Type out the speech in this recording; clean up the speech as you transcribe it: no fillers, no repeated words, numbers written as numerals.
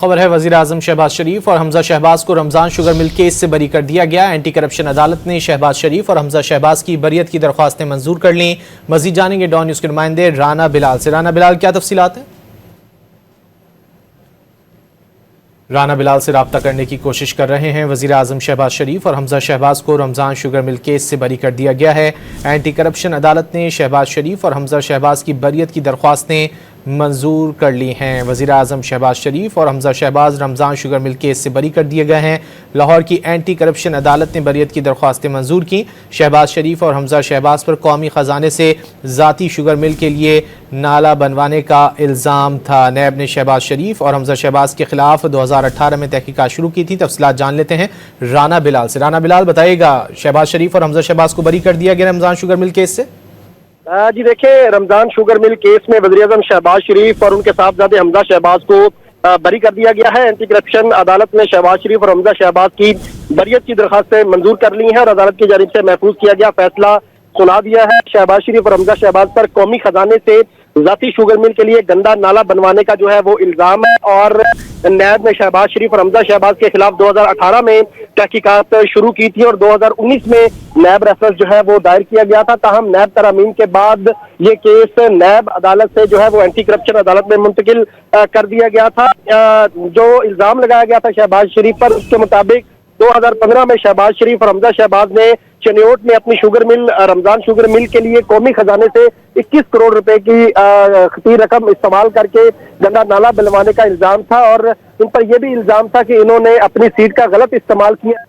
खबर है वजीर आजम शहबाज शरीफ और हमजा शहबाज को रमजान शुगर मिल केस से बरी कर दिया गया। एंटी करप्शन अदालत ने शहबाज शरीफ और हमजा शहबाज की बरियत की दरख्वास्तें मंजूर कर ली। मजीद जानेंगे डॉन न्यूज के नुमाइंदे राना बिलाल से। राना बिलाल, क्या तफसीलात हैं? राना बिलाल से रब्ता करने की कोशिश कर रहे हैं। वजीर आजम शहबाज शरीफ और हमजा शहबाज को रमजान शुगर मिल केस से बरी कर दिया गया है। एंटी करप्शन अदालत ने शहबाज शरीफ और हमजा शहबाज की बरियत की दरख्वास्तें मंजूर कर ली हैं। वजीर आजम शहबाज शरीफ और Hamza Shehbaz Ramzan sugar mill case से बरी कर दिए गए हैं। लाहौर की एंटी करप्शन अदालत ने बरियत की दरख्वास्तें मंजूर की। शहबाज शरीफ और हमजा शहबाज पर कौमी खजाने से ज़ाती शुगर मिल के लिए नाला बनवाने का इल्ज़ाम था। नैब ने शहबाज शरीफ और हमजा शहबाज के खिलाफ 2018 में तहकीकात शुरू की थी। तफसीलात जान लेते हैं राना बिलाल से। राना बिलाल, बताइएगा, शहबाज शरीफ और हमजा शहबाज को बरी कर दिया गया रमजान शुगर मिल केस से? जी देखिए, रमजान शुगर मिल केस में वज़ीर आज़म शहबाज शरीफ और उनके साहबजादे हमजा शहबाज को बरी कर दिया गया है। एंटी करप्शन अदालत ने शहबाज शरीफ और हमजा शहबाज की बरियत की दरख्वास्तें मंजूर कर ली हैं और अदालत की जानिब से महफूज किया गया फैसला सुना दिया है। शहबाज शरीफ और हमजा शहबाज पर कौमी खजाने से ज़ाती शुगर मिल के लिए गंदा नाला बनवाने का जो है वो इल्जाम है और नैब ने शहबाज शरीफ और हमजा शहबाज के खिलाफ 2018 में तहकीकात शुरू की थी और 2019 में नैब रेफरेंस जो है वो दायर किया गया था। ताहम नैब तरामीम के बाद ये केस नैब अदालत से जो है वो एंटी करप्शन अदालत में मुंतकिल कर दिया गया था। जो इल्जाम लगाया गया था शहबाज शरीफ पर, उसके मुताबिक 2015 में शहबाज शरीफ और हमजा शहबाज ने चनियोट में अपनी शुगर मिल रमजान शुगर मिल के लिए कौमी खजाने से 21 करोड़ रुपए की रकम इस्तेमाल करके गंदा नाला बनवाने का इल्जाम था और उन पर यह भी इल्जाम था कि इन्होंने अपनी सीट का गलत इस्तेमाल किया।